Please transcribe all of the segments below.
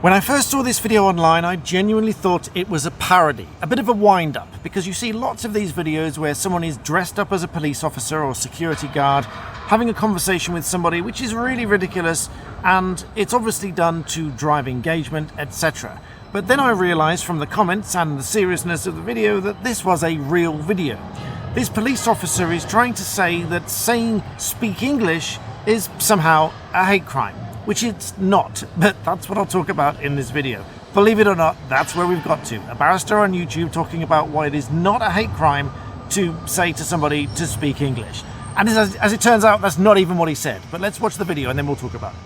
When I first saw this video online, I genuinely thought it was a parody, a bit of a wind-up, because you see lots of these videos where someone is dressed up as a police officer or security guard, having a conversation with somebody which is really ridiculous, and it's obviously done to drive engagement, etc. But then I realised from the comments and the seriousness of the video that this was a real video. This police officer is trying to say that saying "speak English" is somehow a hate crime. Which it's not, but that's what I'll talk about in this video. Believe it or not, that's where we've got to. A barrister on YouTube talking about why it is not a hate crime to say to somebody to speak English. And as it turns out, that's not even what he said. But let's watch the video and then we'll talk about it.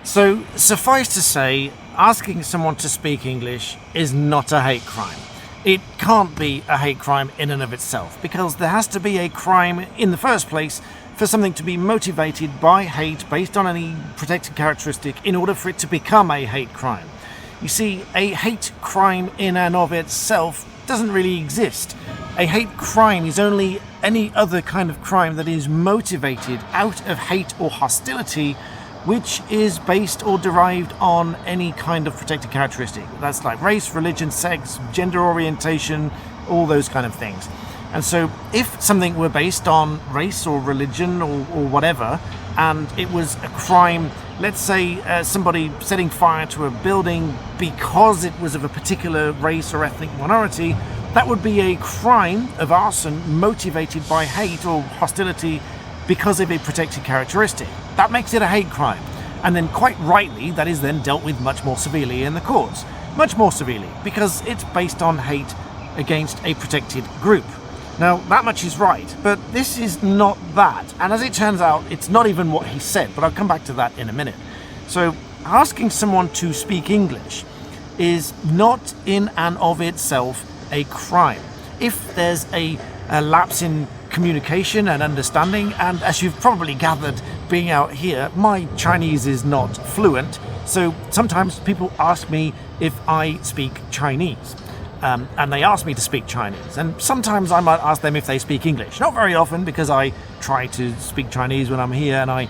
So, suffice to say, asking someone to speak English is not a hate crime. It can't be a hate crime in and of itself, because there has to be a crime in the first place for something to be motivated by hate based on any protected characteristic in order for it to become a hate crime. You see, a hate crime in and of itself doesn't really exist. A hate crime is only any other kind of crime that is motivated out of hate or hostility, which is based or derived on any kind of protected characteristic. That's like race, religion, sex, gender orientation, all those kind of things. And so if something were based on race or religion or whatever, and it was a crime, let's say somebody setting fire to a building because it was of a particular race or ethnic minority, that would be a crime of arson motivated by hate or hostility because of a protected characteristic. That makes it a hate crime. And then quite rightly, that is then dealt with much more severely in the courts. Much more severely, because it's based on hate against a protected group. Now, that much is right, but this is not that. And as it turns out, it's not even what he said, but I'll come back to that in a minute. So, asking someone to speak English is not in and of itself a crime. If there's a lapse in communication and understanding, and as you've probably gathered being out here, my Chinese is not fluent, so sometimes people ask me if I speak Chinese, and they ask me to speak Chinese, and sometimes I might ask them if they speak English. Not very often, because I try to speak Chinese when I'm here and I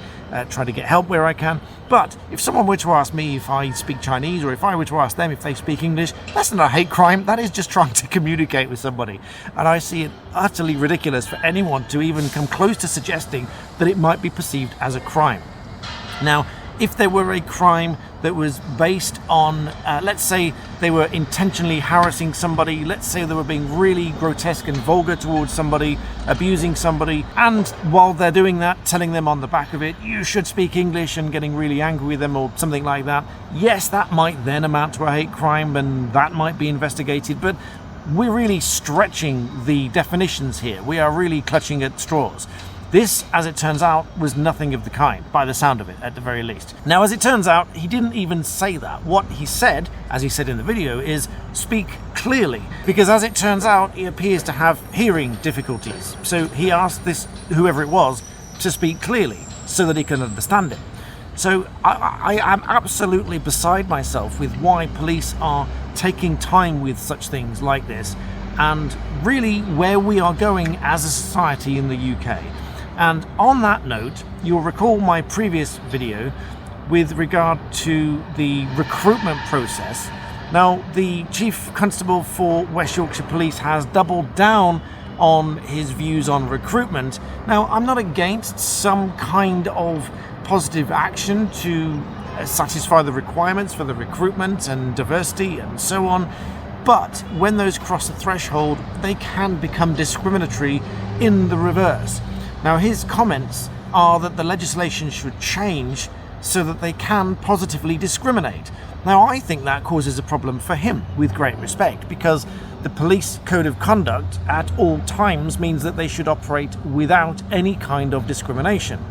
try to get help where I can. But if someone were to ask me if I speak Chinese, or if I were to ask them if they speak English, that's not a hate crime. That is just trying to communicate with somebody. And I see it utterly ridiculous for anyone to even come close to suggesting that it might be perceived as a crime. Now, if there were a crime that was based on, let's say they were intentionally harassing somebody, let's say they were being really grotesque and vulgar towards somebody, abusing somebody, and while they're doing that, telling them on the back of it, you should speak English, and getting really angry with them or something like that, yes, that might then amount to a hate crime and that might be investigated, but we're really stretching the definitions here. We are really clutching at straws. This, as it turns out, was nothing of the kind, by the sound of it, at the very least. Now, as it turns out, he didn't even say that. What he said, as he said in the video, is speak clearly. Because as it turns out, he appears to have hearing difficulties. So he asked this, whoever it was, to speak clearly, so that he can understand it. So I am absolutely beside myself with why police are taking time with such things like this, and really where we are going as a society in the UK. And on that note, you'll recall my previous video with regard to the recruitment process. Now, the Chief Constable for West Yorkshire Police has doubled down on his views on recruitment. Now, I'm not against some kind of positive action to satisfy the requirements for the recruitment and diversity and so on, but when those cross the threshold, they can become discriminatory in the reverse. Now, his comments are that the legislation should change so that they can positively discriminate. Now, I think that causes a problem for him, with great respect, because the police code of conduct at all times means that they should operate without any kind of discrimination.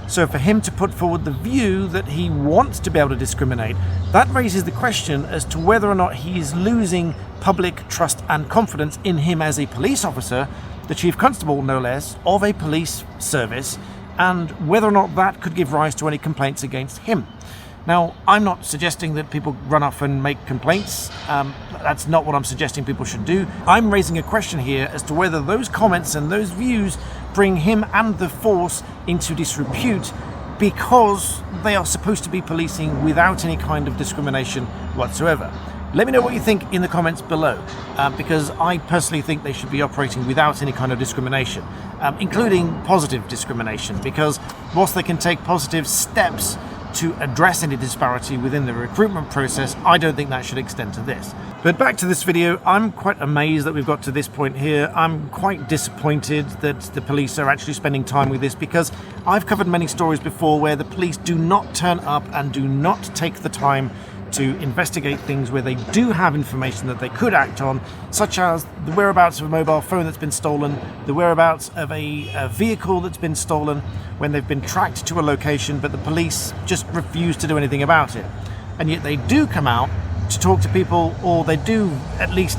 So for him to put forward the view that he wants to be able to discriminate, that raises the question as to whether or not he is losing public trust and confidence in him as a police officer, the chief constable no less, of a police service, and whether or not that could give rise to any complaints against him. Now, I'm not suggesting that people run off and make complaints. That's not what I'm suggesting people should do. I'm raising a question here as to whether those comments and those views bring him and the force into disrepute because they are supposed to be policing without any kind of discrimination whatsoever. Let me know what you think in the comments below, because I personally think they should be operating without any kind of discrimination, including positive discrimination, because whilst they can take positive steps to address any disparity within the recruitment process, I don't think that should extend to this. But back to this video, I'm quite amazed that we've got to this point here. I'm quite disappointed that the police are actually spending time with this, because I've covered many stories before where the police do not turn up and do not take the time to investigate things where they do have information that they could act on, such as the whereabouts of a mobile phone that's been stolen, the whereabouts of a vehicle that's been stolen, when they've been tracked to a location but the police just refuse to do anything about it. And yet they do come out to talk to people, or they do, at least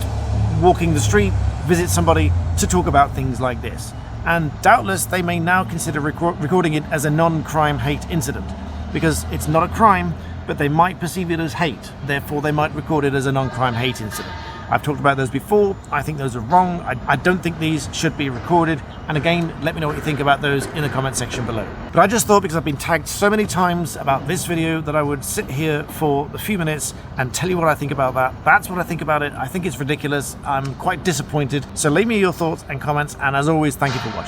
walking the street, visit somebody to talk about things like this. And doubtless they may now consider recording it as a non-crime hate incident, because it's not a crime, but they might perceive it as hate, therefore they might record it as a non-crime hate incident. I've talked about those before. I think those are wrong. I don't think these should be recorded, and again, let me know what you think about those in the comment section below. But I just thought, because I've been tagged so many times about this video, that I would sit here for a few minutes and tell you what I think about that. That's what I think about it. I think it's ridiculous. I'm quite disappointed. So leave me your thoughts and comments, and as always, thank you for watching.